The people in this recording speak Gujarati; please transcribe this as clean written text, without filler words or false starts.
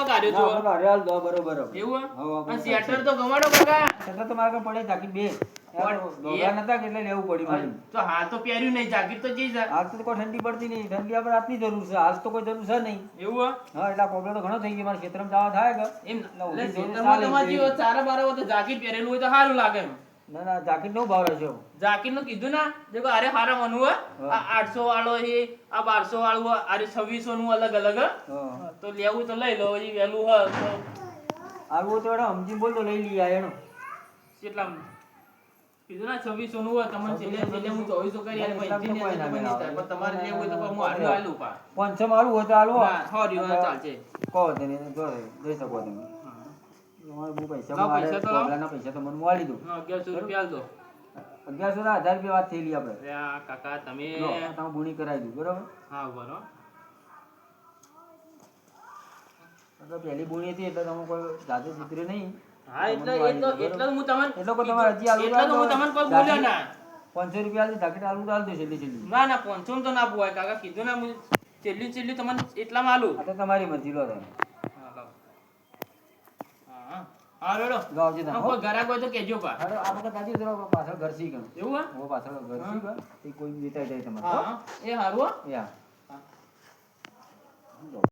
કાઢ્યો છો ના આપણે હાલ દો બરોબર એવું હા અને શેટર તો ગમાડો કાકા એટલે તો મારે પડે જાકીટ બે દોગા નતા એટલે લેવું પડી મારે તો હાલ તો પહેર્યું નહીં જાકીટ તો જઈ જા હાલ તો કોઈ ઠંડી પડતી નહીં ઠંડી આપણે રાતની જરૂર છે હાલ તો કોઈ જરૂર છે નહીં એવું હા એટલે પ્રોબ્લેમ તો ઘણો થઈ ગયો મારે ક્ષેત્રમાં જવા થાય કે એમ એટલે ખેતરમાં તમારે જેવો ચારા બારા હોય તો જાકીટ પહેરેલું હોય તો સારું લાગે એમ ના ના જાકીટ નો ભાવ રહેશે જાકીટ નું કીધું ના દેખો અરે હારા મનુ હે આ 800 વાળો છે આ 1200 વાળો અરે 2600 નું અલગ અલગ તો લેવું તો લઈ લો એ વેલું હ તો આવું તો એડો સમજી બોલ તો લઈ લઈએ એનો કેટલા કીધું ના 2600 નું હોય તમને છેલ્લે હું 2400 કરી આલે પછી પણ તમારે લેવું હોય તો હું આડું આલું પા 500 મારું હોય તો આલો હા સોરી હા ચાલશે કહો તેને જો દઈ શકો તમે તમારે બહુ પૈસા ના, મારે પૈસા તો લાવો. પ્રોબ્લેમના પૈસા તો મને મળી દઉં 1100 રૂપિયા આલ દો 1100 ના 1000 રૂપિયા વાત થયેલી આપણે અરે આ કાકા તમે લો તમે બુણી કરાવી દઉં બરોબર હા બરો તો પહેલી બુણી હતી એટલે તમે કોઈ જાતે ચિતરે નહીં હા એટલે હું તમને એટલે કોઈ તમારે હજી આલુ એટલે તો હું તમને કોઈ બોલ્યો ના 500 રૂપિયા આલી જાકેટ આલુ તો આલ દે છેલ્લી છેલ્લી ના ના 500 તો ના પોવાય કાકા કીધું ના હું છેલ્લી તમને એટલામાં આલું આ તો તમારી મરજી લો તમે હા લાવ હા હા રેડો ગાવજી તમે કોઈ ઘરાક હોય તો કેજો પા અરે આ બધા કાજી જરા પાછળ ઘર સી ગયું એવું હે ઓ પાછળ ઘર સી ગયું એ કોઈ દેતા જાય તમારે હા એ હારું હો યા